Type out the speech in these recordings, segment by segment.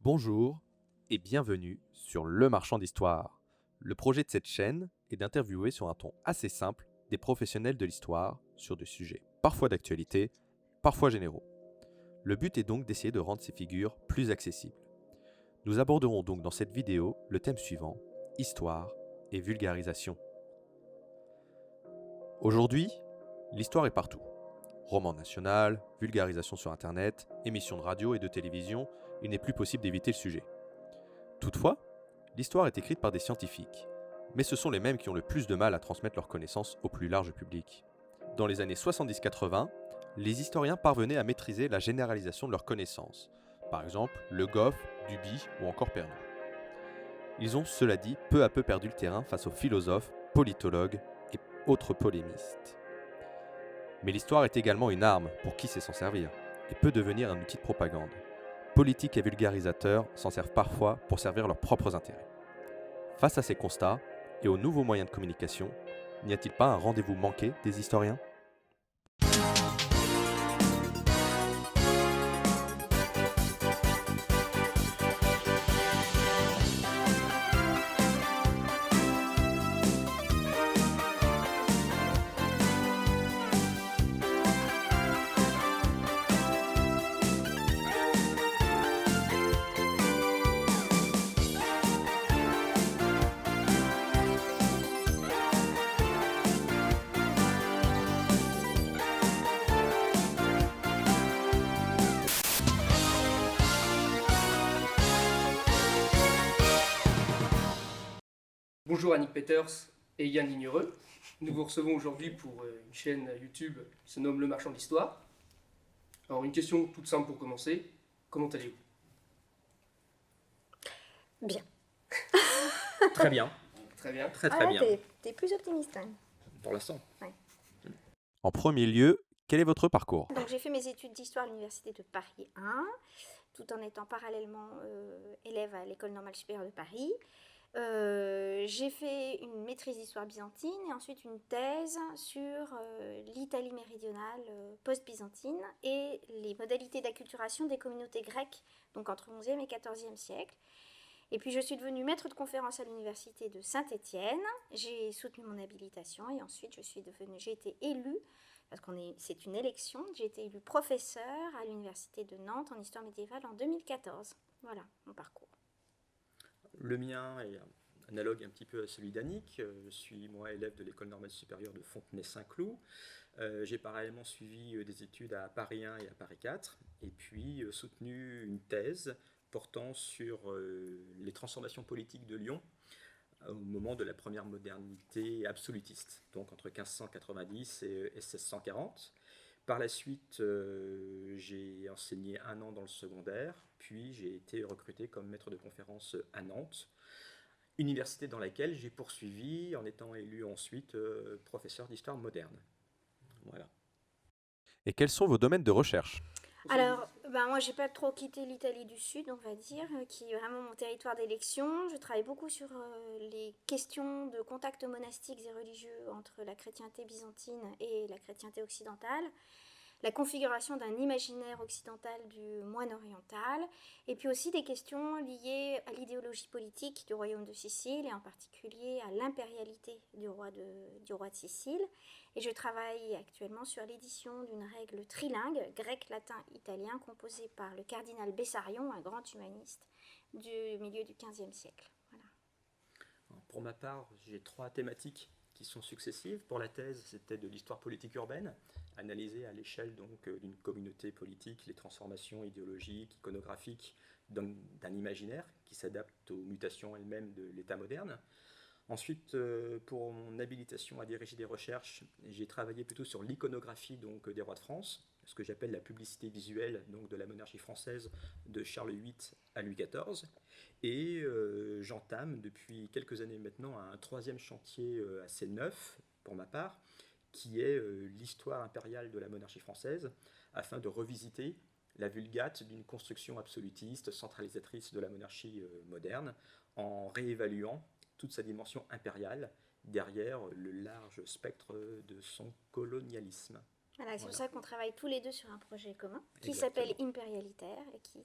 Bonjour et bienvenue sur Le Marchand d'Histoire. Le projet de cette chaîne est d'interviewer sur un ton assez simple des professionnels de l'histoire sur des sujets parfois d'actualité, parfois généraux. Le but est donc d'essayer de rendre ces figures plus accessibles. Nous aborderons donc dans cette vidéo le thème suivant, histoire et vulgarisation. Aujourd'hui, l'histoire est partout. Roman national, vulgarisation sur internet, émissions de radio et de télévision, il n'est plus possible d'éviter le sujet. Toutefois, l'histoire est écrite par des scientifiques, mais ce sont les mêmes qui ont le plus de mal à transmettre leurs connaissances au plus large public. Dans les années 70-80, les historiens parvenaient à maîtriser la généralisation de leurs connaissances, par exemple Le Goff, Duby ou encore Pernoud. Ils ont, cela dit, peu à peu perdu le terrain face aux philosophes, politologues et autres polémistes. Mais l'histoire est également une arme pour qui sait s'en servir, et peut devenir un outil de propagande. Politiques et vulgarisateurs s'en servent parfois pour servir leurs propres intérêts. Face à ces constats et aux nouveaux moyens de communication, n'y a-t-il pas un rendez-vous manqué des historiens ? Bonjour Annick Peters et Yann Lignereux. Nous vous recevons aujourd'hui pour une chaîne YouTube qui se nomme Le Marchand d'Histoire. Alors une question toute simple pour commencer, comment allez-vous ? Bien. Très bien, Très bien. très Ah là, bien. t'es plus optimiste. Hein. Pour l'instant. En premier lieu, quel est votre parcours ? Donc j'ai fait mes études d'histoire à l'université de Paris 1, tout en étant parallèlement élève à l'école normale supérieure de Paris. J'ai fait une maîtrise d'histoire byzantine et ensuite une thèse sur l'Italie méridionale post-byzantine et les modalités d'acculturation des communautés grecques, donc entre 11e et 14e siècle. Et puis je suis devenue maître de conférence à l'université de Saint-Étienne, j'ai soutenu mon habilitation et ensuite j'ai été élue, parce c'est une élection, j'ai été élue professeure à l'université de Nantes en histoire médiévale en 2014. Voilà mon parcours. Le mien est analogue un petit peu à celui d'Annick. Je suis moi élève de l'école normale supérieure de Fontenay-Saint-Cloud. J'ai parallèlement suivi des études à Paris 1 et à Paris 4 et puis soutenu une thèse portant sur les transformations politiques de Lyon au moment de la première modernité absolutiste, donc entre 1590 et 1640. Par la suite, j'ai enseigné un an dans le secondaire, puis j'ai été recruté comme maître de conférence à Nantes, université dans laquelle j'ai poursuivi en étant élu ensuite professeur d'histoire moderne. Voilà. Et quels sont vos domaines de recherche ? Alors, moi, j'ai pas trop quitté l'Italie du Sud, on va dire, qui est vraiment mon territoire d'élection. Je travaille beaucoup sur les questions de contacts monastiques et religieux entre la chrétienté byzantine et la chrétienté occidentale, la configuration d'un imaginaire occidental du moine oriental, et puis aussi des questions liées à l'idéologie politique du royaume de Sicile, et en particulier à l'impérialité du roi de Sicile. Et je travaille actuellement sur l'édition d'une règle trilingue, grec, latin, italien, composée par le cardinal Bessarion, un grand humaniste du milieu du XVe siècle. Voilà. Pour ma part, j'ai 3 thématiques qui sont successives. Pour la thèse, c'était de l'histoire politique urbaine, analyser à l'échelle donc d'une communauté politique les transformations idéologiques, iconographiques d'un imaginaire qui s'adapte aux mutations elles-mêmes de l'État moderne. Ensuite, pour mon habilitation à diriger des recherches, j'ai travaillé plutôt sur l'iconographie donc, des rois de France, ce que j'appelle la publicité visuelle donc, de la monarchie française de Charles VIII à Louis XIV. Et j'entame depuis quelques années maintenant un 3e chantier assez neuf pour ma part, qui est l'histoire impériale de la monarchie française, afin de revisiter la vulgate d'une construction absolutiste, centralisatrice de la monarchie moderne, en réévaluant toute sa dimension impériale derrière le large spectre de son colonialisme. Voilà, c'est pour ça qu'on travaille tous les deux sur un projet commun qui Exactement. s'appelle Impérialitaire et qui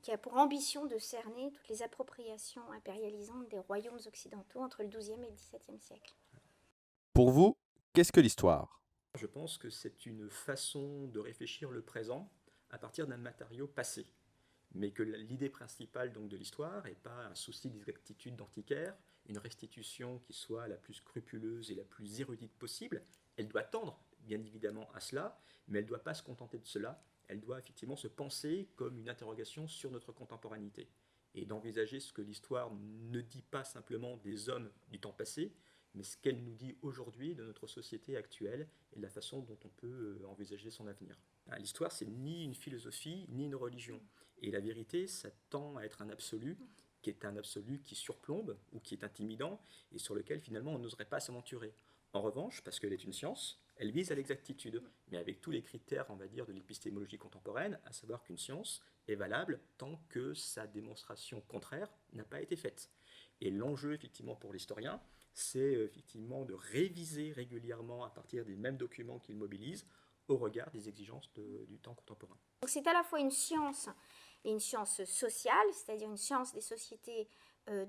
qui a pour ambition de cerner toutes les appropriations impérialisantes des royaumes occidentaux entre le XIIe et le XVIIe siècle. Pour vous, qu'est-ce que l'histoire ? Je pense que c'est une façon de réfléchir le présent à partir d'un matériau passé, mais que l'idée principale donc, de l'histoire n'est pas un souci d'exactitude d'antiquaire, une restitution qui soit la plus scrupuleuse et la plus érudite possible. Elle doit tendre, bien évidemment, à cela, mais elle ne doit pas se contenter de cela. Elle doit effectivement se penser comme une interrogation sur notre contemporanité et d'envisager ce que l'histoire ne dit pas simplement des hommes du temps passé, mais ce qu'elle nous dit aujourd'hui de notre société actuelle et de la façon dont on peut envisager son avenir. L'histoire, c'est ni une philosophie, ni une religion. Et la vérité, ça tend à être un absolu, qui est un absolu qui surplombe ou qui est intimidant et sur lequel finalement on n'oserait pas s'aventurer. En revanche, parce qu'elle est une science, elle vise à l'exactitude, mais avec tous les critères, on va dire, de l'épistémologie contemporaine, à savoir qu'une science est valable tant que sa démonstration contraire n'a pas été faite. Et l'enjeu, effectivement, pour l'historien, c'est effectivement de réviser régulièrement à partir des mêmes documents qu'il mobilise au regard des exigences du temps contemporain. Donc c'est à la fois une science et une science sociale, c'est-à-dire une science des sociétés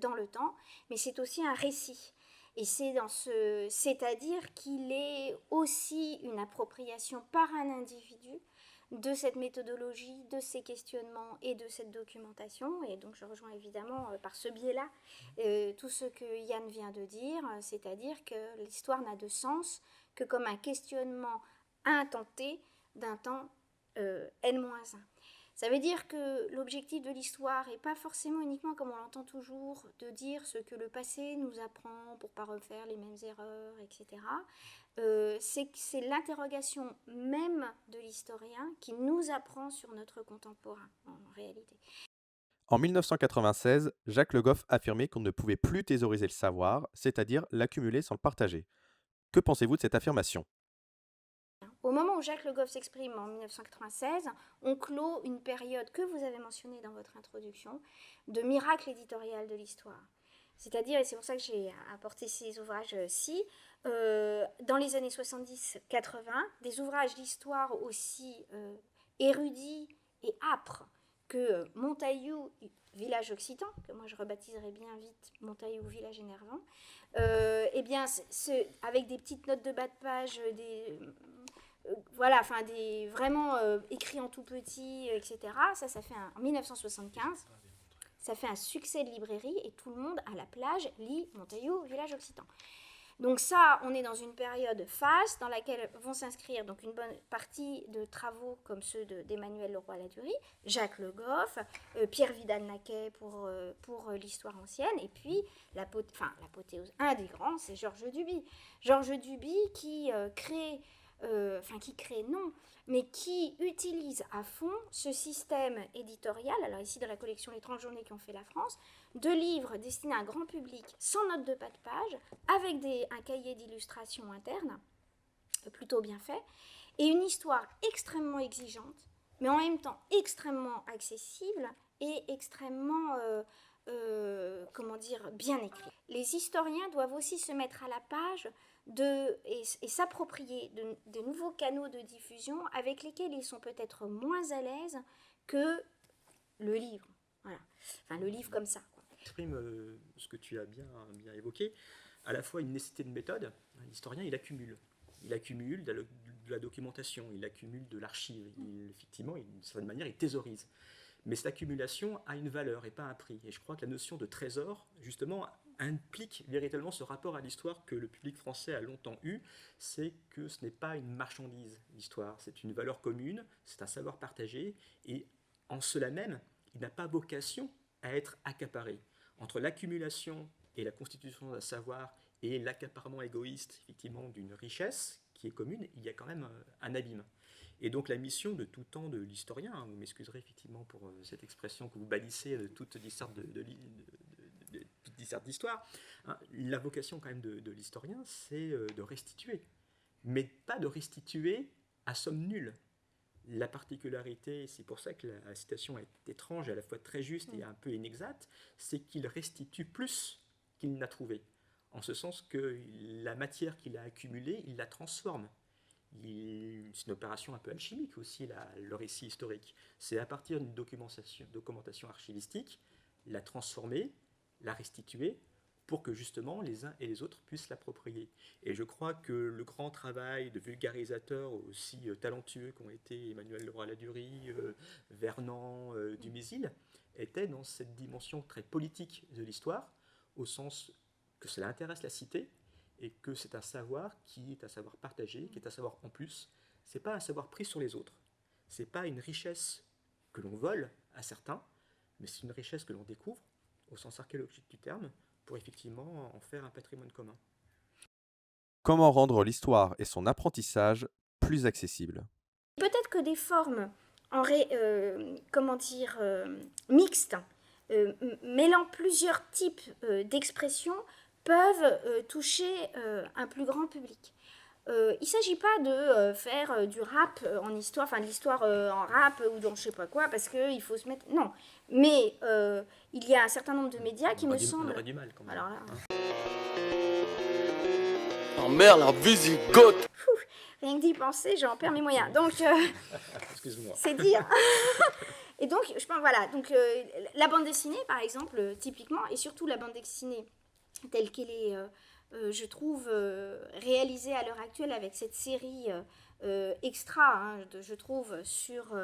dans le temps, mais c'est aussi un récit. Et c'est-à-dire qu'il est aussi une appropriation par un individu de cette méthodologie, de ces questionnements et de cette documentation. Et donc je rejoins évidemment par ce biais-là tout ce que Yann vient de dire, c'est-à-dire que l'histoire n'a de sens que comme un questionnement intenté d'un temps N-1. Ça veut dire que l'objectif de l'histoire n'est pas forcément uniquement, comme on l'entend toujours, de dire ce que le passé nous apprend pour ne pas refaire les mêmes erreurs, etc. C'est l'interrogation même de l'historien qui nous apprend sur notre contemporain, en réalité. En 1996, Jacques Le Goff affirmait qu'on ne pouvait plus thésauriser le savoir, c'est-à-dire l'accumuler sans le partager. Que pensez-vous de cette affirmation ? Au moment où Jacques Le Goff s'exprime en 1996, on clôt une période que vous avez mentionnée dans votre introduction, de miracle éditorial de l'histoire. C'est-à-dire, et c'est pour ça que j'ai apporté ces ouvrages-ci, dans les années 70-80, des ouvrages d'histoire aussi érudits et âpres que Montaillou, Village occitan, que moi je rebaptiserais bien vite Montaillou, Village énervant, eh bien, avec des petites notes de bas de page, vraiment écrit en tout petit, etc. Ça fait en 1975, ça fait un succès de librairie et tout le monde à la plage lit Montaillou, Village occitan. Donc ça, on est dans une période faste dans laquelle vont s'inscrire donc une bonne partie de travaux comme ceux d'Emmanuel Leroy-Ladurie, Jacques Le Goff, Pierre Vidal-Naquet pour l'histoire ancienne, et puis l'apothéose, un des grands, c'est Georges Duby. Georges Duby qui mais qui utilise à fond ce système éditorial, alors ici de la collection Les 30 journées qui ont fait la France, de livres destinés à un grand public, sans notes de bas de page, avec un cahier d'illustration interne, plutôt bien fait, et une histoire extrêmement exigeante, mais en même temps extrêmement accessible et extrêmement bien écrit. Les historiens doivent aussi se mettre à la page et s'approprier de nouveaux canaux de diffusion avec lesquels ils sont peut-être moins à l'aise que le livre. Voilà. Enfin, le livre comme ça. Exprime ce que tu as bien évoqué, à la fois une nécessité de méthode. L'historien, il accumule. Il accumule de la documentation, il accumule de l'archive. Effectivement, d'une certaine manière, il thésaurise. Mais cette accumulation a une valeur et pas un prix. Et je crois que la notion de trésor, justement, implique véritablement ce rapport à l'histoire que le public français a longtemps eu, c'est que ce n'est pas une marchandise, l'histoire. C'est une valeur commune, c'est un savoir partagé, et en cela même, il n'a pas vocation à être accaparé. Entre l'accumulation et la constitution d'un savoir et l'accaparement égoïste, effectivement, d'une richesse qui est commune, il y a quand même un abîme. Et donc la mission de tout temps de l'historien, vous m'excuserez effectivement pour cette expression que vous bannissez de toute disserte d'histoire, la vocation quand même de l'historien, c'est de restituer, mais pas de restituer à somme nulle. La particularité, c'est pour ça que la citation est étrange, à la fois très juste et un peu inexacte, c'est qu'il restitue plus qu'il n'a trouvé, en ce sens que la matière qu'il a accumulée, il la transforme. c'est une opération un peu alchimique aussi, le récit historique. C'est à partir d'une documentation archivistique, la transformer, la restituer, pour que justement les uns et les autres puissent l'approprier. Et je crois que le grand travail de vulgarisateurs aussi talentueux qu'ont été Emmanuel Leroy-Ladurie, Vernant, Dumézil, était dans cette dimension très politique de l'histoire, au sens que cela intéresse la cité, et que c'est un savoir qui est un savoir partagé, qui est un savoir en plus. Ce n'est pas un savoir pris sur les autres. Ce n'est pas une richesse que l'on vole à certains, mais c'est une richesse que l'on découvre, au sens archéologique du terme, pour effectivement en faire un patrimoine commun. Comment rendre l'histoire et son apprentissage plus accessibles ? Peut-être que des formes mixtes, mêlant plusieurs types d'expressions, peuvent toucher un plus grand public. Il ne s'agit pas de faire du rap en histoire, enfin de l'histoire en rap ou dans je ne sais pas quoi, parce qu'il faut se mettre... Non, mais il y a un certain nombre de médias qui me semblent... On aurait du mal quand même. Alors là... Oh merde, la Visigoth! Rien que d'y penser, j'en perds mes moyens. Donc, Excuse-moi. c'est dire. Et donc, je pense, voilà. Donc, la bande dessinée, par exemple, typiquement, et surtout la bande dessinée telle qu'elle est, je trouve, réalisée à l'heure actuelle avec cette série extra, je trouve, sur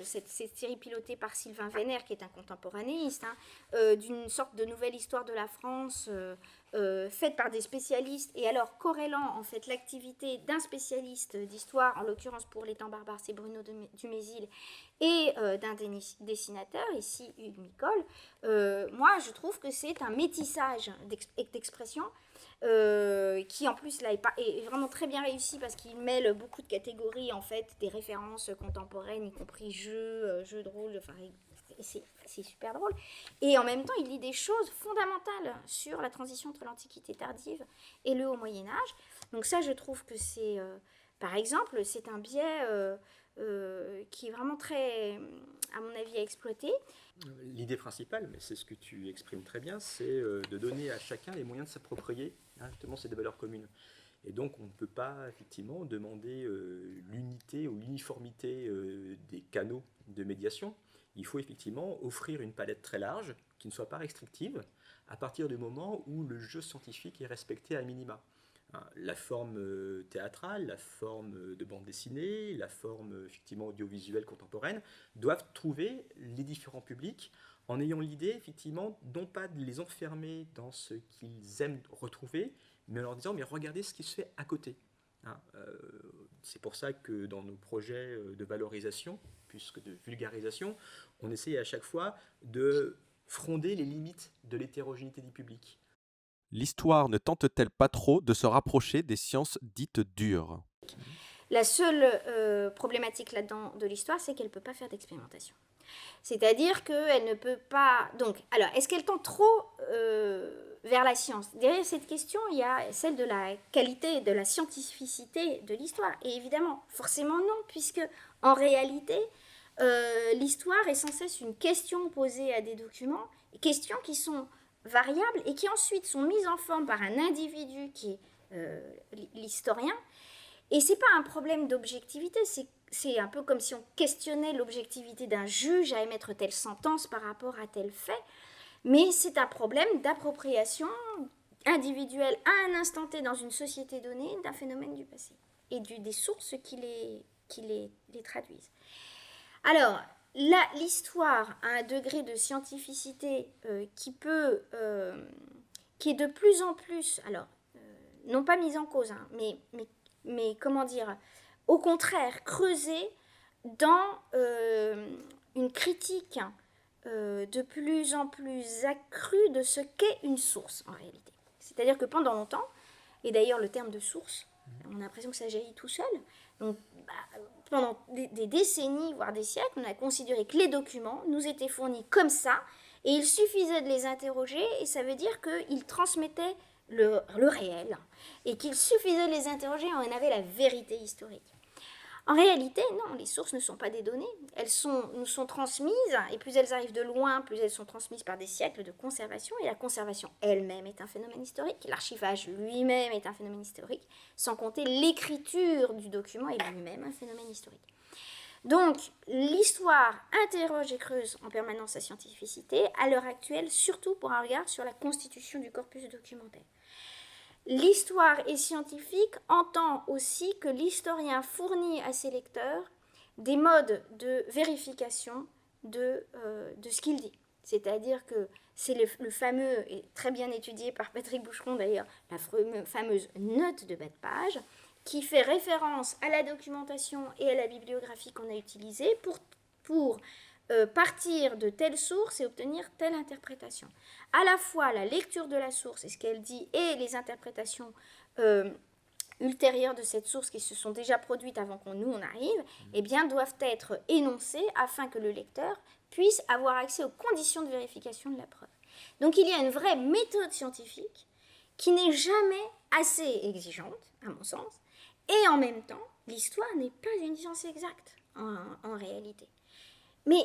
cette série pilotée par Sylvain Wener, qui est un contemporanéiste, d'une sorte de nouvelle histoire de la France faite par des spécialistes, et alors corrélant en fait l'activité d'un spécialiste d'histoire, en l'occurrence pour les temps barbares, c'est Bruno Dumézil, et d'un dessinateur, ici Hugues Micol. Moi, je trouve que c'est un métissage d'expressions qui en plus là est vraiment très bien réussi parce qu'il mêle beaucoup de catégories, en fait, des références contemporaines, y compris jeux de rôle, enfin, c'est super drôle. Et en même temps, il lit des choses fondamentales sur la transition entre l'Antiquité tardive et le Haut Moyen-Âge. Donc ça, je trouve que c'est, par exemple, c'est un biais qui est vraiment très, à mon avis, à exploiter. L'idée principale, mais c'est ce que tu exprimes très bien, c'est de donner à chacun les moyens de s'approprier justement ces valeurs communes. Et donc on ne peut pas effectivement demander l'unité ou l'uniformité des canaux de médiation. Il faut effectivement offrir une palette très large, qui ne soit pas restrictive, à partir du moment où le jeu scientifique est respecté à minima. La forme théâtrale, la forme de bande dessinée, la forme effectivement audiovisuelle contemporaine doivent trouver les différents publics en ayant l'idée effectivement non pas de les enfermer dans ce qu'ils aiment retrouver, mais en leur disant mais regardez ce qui se fait à côté. C'est pour ça que dans nos projets de valorisation, plus que de vulgarisation, on essaie à chaque fois de fronder les limites de l'hétérogénéité du public. L'histoire ne tente-t-elle pas trop de se rapprocher des sciences dites dures ? La seule problématique là-dedans de l'histoire, c'est qu'elle ne peut pas faire d'expérimentation. C'est-à-dire qu'elle ne peut pas... Donc, alors, est-ce qu'elle tend trop vers la science ? Derrière cette question, il y a celle de la qualité, de la scientificité de l'histoire. Et évidemment, forcément non, puisque en réalité, l'histoire est sans cesse une question posée à des documents, questions qui sont variables et qui ensuite sont mises en forme par un individu qui est l'historien. Et ce n'est pas un problème d'objectivité, c'est un peu comme si on questionnait l'objectivité d'un juge à émettre telle sentence par rapport à tel fait, mais c'est un problème d'appropriation individuelle à un instant T dans une société donnée d'un phénomène du passé et des sources qui les traduisent. Alors, l'histoire a un degré de scientificité qui est de plus en plus, alors, non pas mise en cause, mais comment dire, au contraire, creusée dans une critique de plus en plus accrue de ce qu'est une source, en réalité. C'est-à-dire que pendant longtemps, et d'ailleurs le terme de source, on a l'impression que ça jaillit tout seul, donc pendant des décennies, voire des siècles, on a considéré que les documents nous étaient fournis comme ça, et il suffisait de les interroger, et ça veut dire qu'ils transmettaient le réel, et qu'il suffisait de les interroger et on avait la vérité historique. En réalité, non, les sources ne sont pas des données. Nous sont transmises, et plus elles arrivent de loin, plus elles sont transmises par des siècles de conservation, et la conservation elle-même est un phénomène historique, l'archivage lui-même est un phénomène historique, sans compter l'écriture du document est lui-même un phénomène historique. Donc, l'histoire interroge et creuse en permanence sa scientificité, à l'heure actuelle, surtout pour un regard sur la constitution du corpus documentaire. L'histoire est scientifique entend aussi que l'historien fournit à ses lecteurs des modes de vérification de ce qu'il dit. C'est-à-dire que c'est le fameux, et très bien étudié par Patrick Boucheron d'ailleurs, la fameuse note de bas de page, qui fait référence à la documentation et à la bibliographie qu'on a utilisée pour partir de telle source et obtenir telle interprétation. À la fois la lecture de la source et ce qu'elle dit et les interprétations ultérieures de cette source qui se sont déjà produites avant qu'on nous on arrive, eh bien, doivent être énoncées afin que le lecteur puisse avoir accès aux conditions de vérification de la preuve. Donc il y a une vraie méthode scientifique qui n'est jamais assez exigeante, à mon sens, et en même temps, l'histoire n'est pas une science exacte en réalité. Mais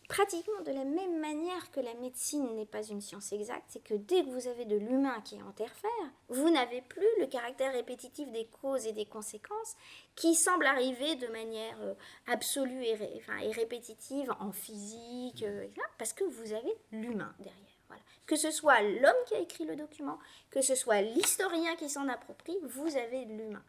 pratiquement de la même manière que la médecine n'est pas une science exacte, c'est que dès que vous avez de l'humain qui interfère, vous n'avez plus le caractère répétitif des causes et des conséquences qui semble arriver de manière absolue et répétitive en physique, etc., parce que vous avez l'humain derrière. Voilà. Que ce soit l'homme qui a écrit le document, que ce soit l'historien qui s'en approprie, vous avez l'humain.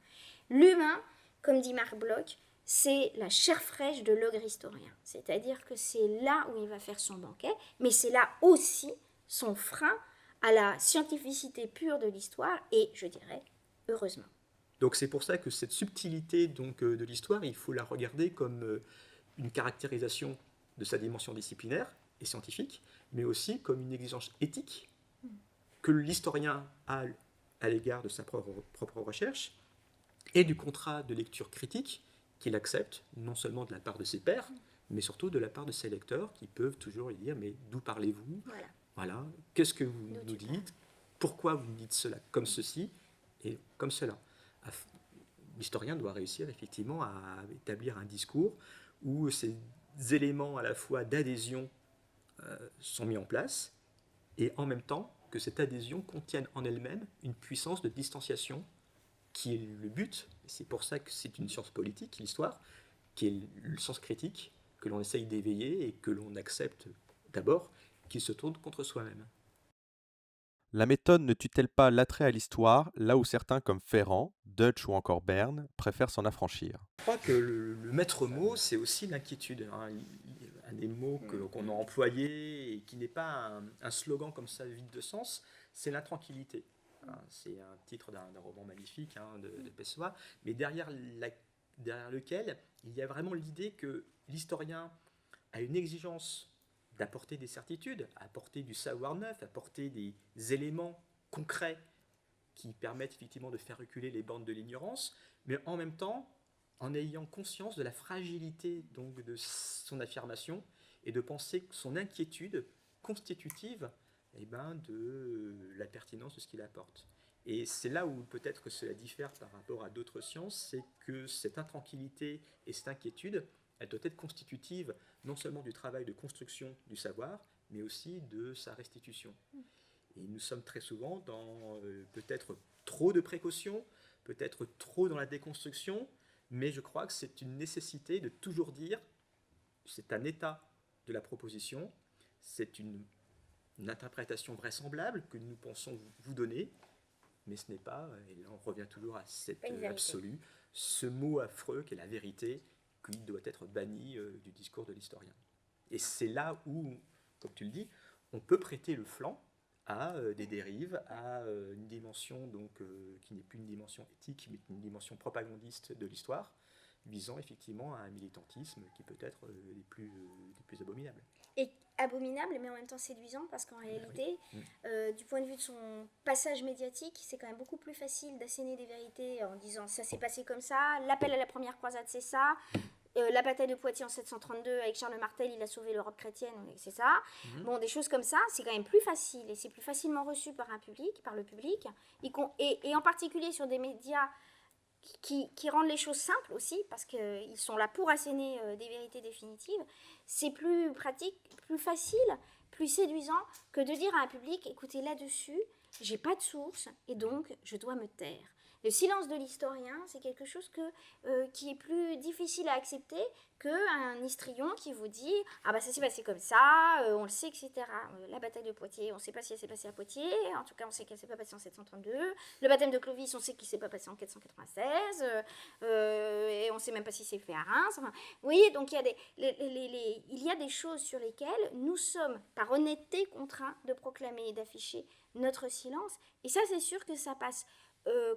L'humain, comme dit Marc Bloch, c'est la chair fraîche de l'ogre historien. C'est-à-dire que c'est là où il va faire son banquet, mais c'est là aussi son frein à la scientificité pure de l'histoire, et je dirais, heureusement. Donc c'est pour ça que cette subtilité de l'histoire, il faut la regarder comme une caractérisation de sa dimension disciplinaire et scientifique, mais aussi comme une exigence éthique que l'historien a à l'égard de sa propre recherche, et du contrat de lecture critique qu'il accepte, non seulement de la part de ses pairs, mais surtout de la part de ses lecteurs, qui peuvent toujours lui dire « mais d'où parlez-vous ? Voilà. Qu'est-ce que vous nous dites ? Pourquoi vous dites cela comme ceci et comme cela ?» L'historien doit réussir effectivement à établir un discours où ces éléments à la fois d'adhésion sont mis en place, et en même temps que cette adhésion contienne en elle-même une puissance de distanciation qui est le but, et c'est pour ça que c'est une science politique, l'histoire, qui est le sens critique, que l'on essaye d'éveiller et que l'on accepte d'abord, qu'il se tourne contre soi-même. La méthode ne tue-t-elle pas l'attrait à l'histoire, là où certains comme Ferrand, Deutsch ou encore Berne préfèrent s'en affranchir ? Je crois que le maître mot, c'est aussi l'inquiétude. Un des mots qu'on a employé et qui n'est pas un slogan comme ça vide de sens, c'est l'intranquillité. C'est un titre d'un roman magnifique de Pessoa, mais derrière lequel il y a vraiment l'idée que l'historien a une exigence d'apporter des certitudes, apporter du savoir neuf, apporter des éléments concrets qui permettent effectivement de faire reculer les bornes de l'ignorance, mais en même temps en ayant conscience de la fragilité donc, de son affirmation et de penser que son inquiétude constitutive de la pertinence de ce qu'il apporte. Et c'est là où peut-être que cela diffère par rapport à d'autres sciences, c'est que cette intranquillité et cette inquiétude, elle doit être constitutive non seulement du travail de construction du savoir, mais aussi de sa restitution. Et nous sommes très souvent dans peut-être trop de précautions, peut-être trop dans la déconstruction, mais je crois que c'est une nécessité de toujours dire, c'est un état de la proposition, c'est une interprétation vraisemblable que nous pensons vous donner, mais ce n'est pas, et là on revient toujours à cet absolu, ce mot affreux qu'est la vérité, qui doit être banni du discours de l'historien. Et c'est là où, comme tu le dis, on peut prêter le flanc à des dérives, à une dimension donc, qui n'est plus une dimension éthique, mais une dimension propagandiste de l'histoire, visant effectivement à un militantisme qui peut être des plus abominables. Et abominable, mais en même temps séduisant, parce qu'en réalité, du point de vue de son passage médiatique, c'est quand même beaucoup plus facile d'asséner des vérités en disant ça s'est passé comme ça, l'appel à la première croisade c'est ça, la bataille de Poitiers en 732 avec Charles Martel, il a sauvé l'Europe chrétienne, c'est ça. Bon, des choses comme ça, c'est quand même plus facile, et c'est plus facilement reçu par le public, et en particulier sur des médias qui rendent les choses simples aussi, parce qu'ils sont là pour asséner des vérités définitives, c'est plus pratique, plus facile, plus séduisant que de dire à un public, écoutez, là-dessus, j'ai pas de source, et donc je dois me taire. Le silence de l'historien, c'est quelque chose qui est plus difficile à accepter qu'un histrion qui vous dit « Ah bah ça s'est passé comme ça, on le sait, etc. » La bataille de Poitiers, on ne sait pas si elle s'est passée à Poitiers, en tout cas on sait qu'elle ne s'est pas passée en 732. Le baptême de Clovis, on sait qu'il ne s'est pas passé en 496, et on ne sait même pas si c'est fait à Reims. Enfin, vous voyez, donc il y a des choses sur lesquelles nous sommes, par honnêteté, contraints de proclamer et d'afficher notre silence. Et ça, c'est sûr que ça passe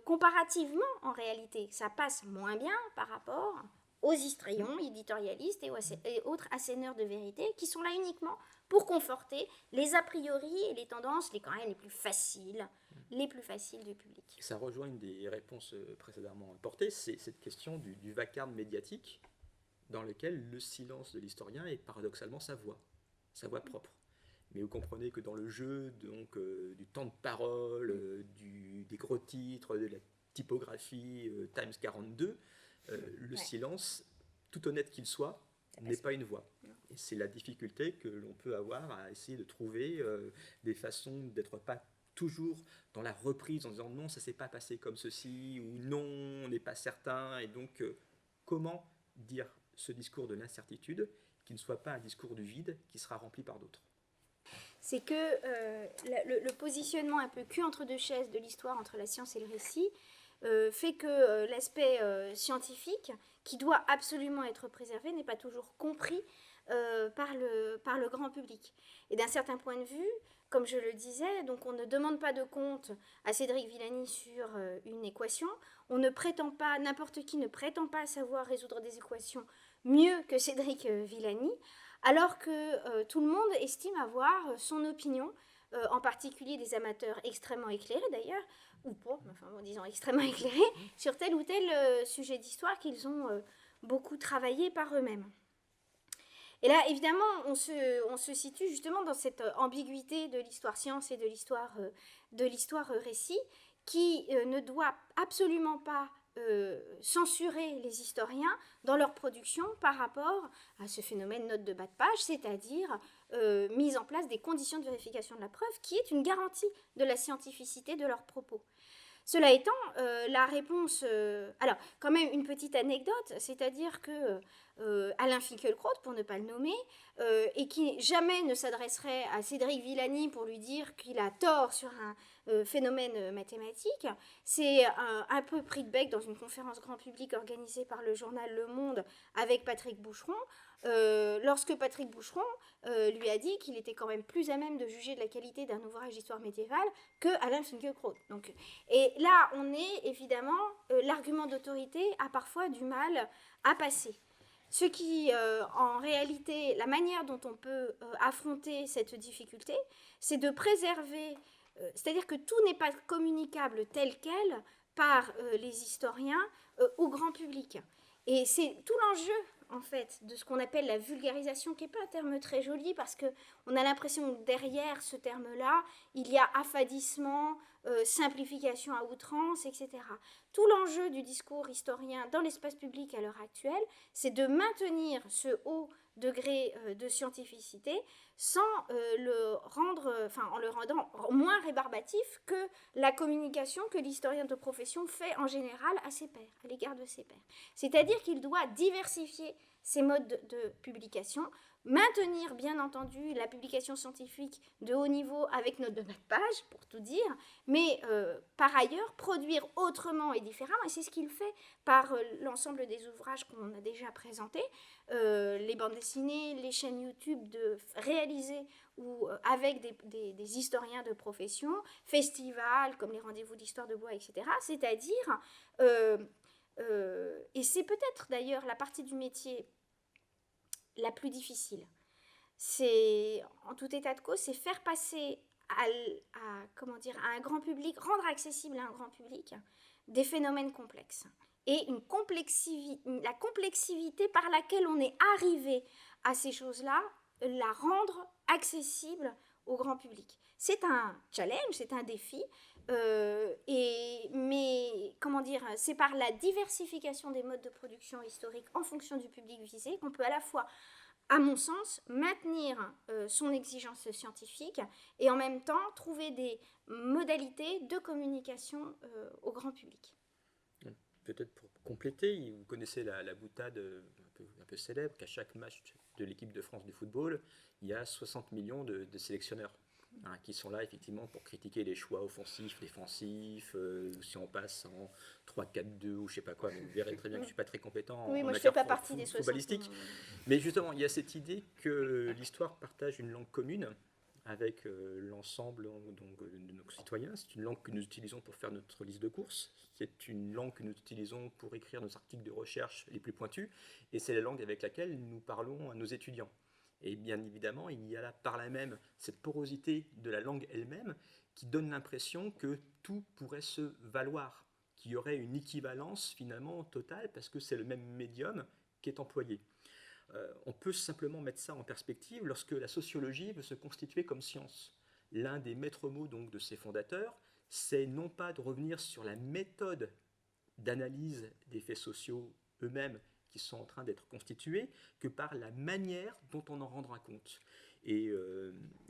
comparativement, en réalité, ça passe moins bien par rapport aux histrions, éditorialistes et autres asséneurs de vérité qui sont là uniquement pour conforter les a priori et les tendances quand même les plus faciles du public. Ça rejoint une des réponses précédemment apportées, c'est cette question du vacarme médiatique dans lequel le silence de l'historien est paradoxalement sa voix propre. Mais vous comprenez que dans le jeu donc, du temps de parole, des gros titres, de la typographie Times 42, le silence, tout honnête qu'il soit, n'est pas une voix. Et c'est la difficulté que l'on peut avoir à essayer de trouver des façons d'être pas toujours dans la reprise en disant non, ça ne s'est pas passé comme ceci, ou non, on n'est pas certain. Et donc, comment dire ce discours de l'incertitude qui ne soit pas un discours du vide qui sera rempli par d'autres? C'est que le positionnement un peu cul entre deux chaises de l'histoire entre la science et le récit fait que l'aspect scientifique, qui doit absolument être préservé, n'est pas toujours compris par le grand public. Et d'un certain point de vue, comme je le disais, donc on ne demande pas de compte à Cédric Villani sur une équation, n'importe qui ne prétend pas savoir résoudre des équations mieux que Cédric Villani, alors que tout le monde estime avoir son opinion, en particulier des amateurs extrêmement éclairés d'ailleurs, ou pas, enfin bon, disons extrêmement éclairés, sur tel ou tel sujet d'histoire qu'ils ont beaucoup travaillé par eux-mêmes. Et là, évidemment, on se situe justement dans cette ambiguïté de l'histoire science et de l'histoire récit, qui ne doit absolument pas censurer les historiens dans leur production par rapport à ce phénomène note de bas de page, c'est-à-dire mise en place des conditions de vérification de la preuve, qui est une garantie de la scientificité de leurs propos. Cela étant, la réponse... alors, quand même, une petite anecdote, c'est-à-dire que Alain Finkielkraut, pour ne pas le nommer, et qui jamais ne s'adresserait à Cédric Villani pour lui dire qu'il a tort sur un phénomène mathématique, c'est un peu pris de bec dans une conférence grand public organisée par le journal Le Monde avec Patrick Boucheron, lorsque Patrick Boucheron lui a dit qu'il était quand même plus à même de juger de la qualité d'un ouvrage d'histoire médiévale que Alain Finkielkraut. Donc, et là, on est évidemment, l'argument d'autorité a parfois du mal à passer. Ce qui, en réalité, la manière dont on peut affronter cette difficulté, c'est de préserver, c'est-à-dire que tout n'est pas communicable tel quel par les historiens au grand public. Et c'est tout l'enjeu, en fait, de ce qu'on appelle la vulgarisation, qui n'est pas un terme très joli, parce qu'on a l'impression que derrière ce terme-là, il y a affadissement, simplification à outrance, etc. Tout l'enjeu du discours historien dans l'espace public à l'heure actuelle, c'est de maintenir ce haut degré de scientificité sans en le rendant moins rébarbatif que la communication que l'historien de profession fait en général à ses pairs, à l'égard de ses pairs. C'est-à-dire qu'il doit diversifier ses modes de publication, maintenir bien entendu la publication scientifique de haut niveau avec note de bas de page, pour tout dire, mais par ailleurs produire autrement et différemment, et c'est ce qu'il fait par l'ensemble des ouvrages qu'on a déjà présentés, les bandes dessinées, les chaînes YouTube réalisées ou avec des historiens de profession, festivals comme les rendez-vous d'histoire de bois, etc. C'est-à-dire, et c'est peut-être d'ailleurs la partie du métier la plus difficile, c'est, en tout état de cause, c'est faire passer à un grand public, rendre accessible à un grand public des phénomènes complexes. Et la complexité par laquelle on est arrivé à ces choses-là, la rendre accessible au grand public. C'est un challenge, c'est un défi, mais comment dire, c'est par la diversification des modes de production historique en fonction du public visé qu'on peut à la fois, à mon sens, maintenir son exigence scientifique et en même temps trouver des modalités de communication au grand public. Peut-être pour compléter, vous connaissez la boutade un peu célèbre qu'à chaque match de l'équipe de France de football, il y a 60 millions de sélectionneurs qui sont là effectivement pour critiquer les choix offensifs, défensifs, si on passe en 3-4-2 ou je sais pas quoi. Donc vous verrez très bien que je ne suis pas très compétent en Oui, moi je ne matière fais pas partie des 60 footballistique. Mais justement, il y a cette idée que l'histoire partage une langue commune avec l'ensemble de nos citoyens. C'est une langue que nous utilisons pour faire notre liste de courses. C'est une langue que nous utilisons pour écrire nos articles de recherche les plus pointus. Et c'est la langue avec laquelle nous parlons à nos étudiants. Et bien évidemment, il y a là par là même cette porosité de la langue elle-même qui donne l'impression que tout pourrait se valoir, qu'il y aurait une équivalence finalement totale parce que c'est le même médium qui est employé. On peut simplement mettre ça en perspective lorsque la sociologie veut se constituer comme science. L'un des maîtres mots donc de ses fondateurs, c'est non pas de revenir sur la méthode d'analyse des faits sociaux eux-mêmes qui sont en train d'être constitués, que par la manière dont on en rendra compte. Et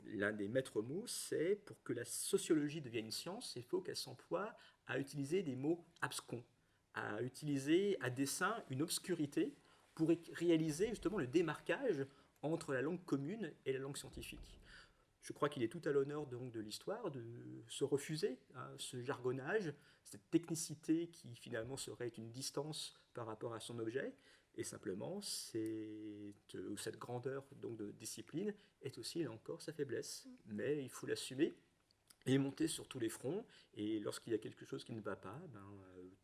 l'un des maîtres mots, c'est pour que la sociologie devienne une science, il faut qu'elle s'emploie à utiliser des mots abscons, à utiliser à dessein une obscurité pour réaliser justement le démarquage entre la langue commune et la langue scientifique. Je crois qu'il est tout à l'honneur donc de l'histoire de se refuser à ce jargonnage, cette technicité qui finalement serait une distance par rapport à son objet, et simplement cette grandeur donc de discipline est aussi là encore sa faiblesse. Mais il faut l'assumer et monter sur tous les fronts, et lorsqu'il y a quelque chose qui ne va pas,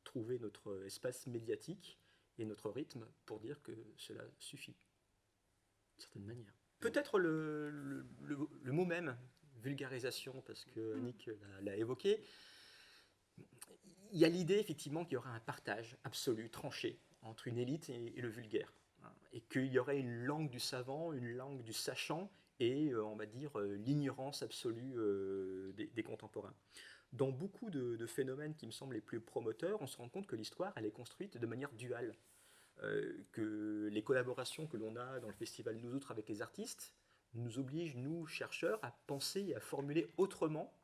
trouver notre espace médiatique et notre rythme pour dire que cela suffit, d'une certaine manière. Peut-être le mot même, vulgarisation, parce que Annick l'a évoqué, il y a l'idée effectivement qu'il y aura un partage absolu, tranché, entre une élite et le vulgaire, et qu'il y aurait une langue du savant, une langue du sachant, et on va dire l'ignorance absolue des contemporains. Dans beaucoup de phénomènes qui me semblent les plus promoteurs, on se rend compte que l'histoire, elle est construite de manière duale. Que les collaborations que l'on a dans le festival Nous Autres avec les artistes nous obligent, nous, chercheurs, à penser et à formuler autrement,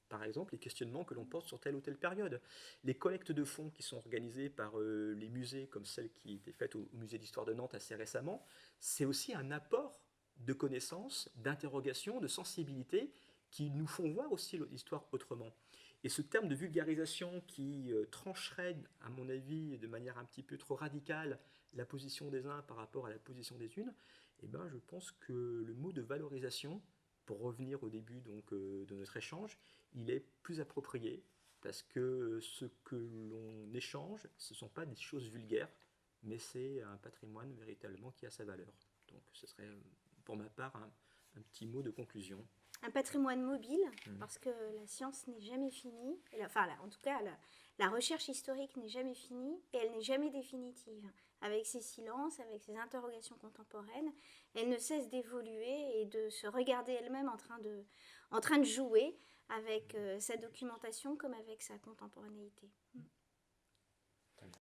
par exemple, les questionnements que l'on porte sur telle ou telle période. Les collectes de fonds qui sont organisées par les musées, comme celle qui était faite au musée d'histoire de Nantes assez récemment, c'est aussi un apport de connaissances, d'interrogations, de sensibilité qui nous font voir aussi l'histoire autrement. Et ce terme de vulgarisation qui trancherait, à mon avis, de manière un petit peu trop radicale, la position des uns par rapport à la position des unes, je pense que le mot de valorisation, pour revenir au début donc, de notre échange, il est plus approprié, parce que ce que l'on échange, ce ne sont pas des choses vulgaires, mais c'est un patrimoine véritablement qui a sa valeur. Donc ce serait, pour ma part, un petit mot de conclusion. Un patrimoine mobile, parce que la science n'est jamais finie, en tout cas la recherche historique n'est jamais finie et elle n'est jamais définitive. Avec ses silences, avec ses interrogations contemporaines, elle ne cesse d'évoluer et de se regarder elle-même en train de jouer avec sa documentation comme avec sa contemporanéité.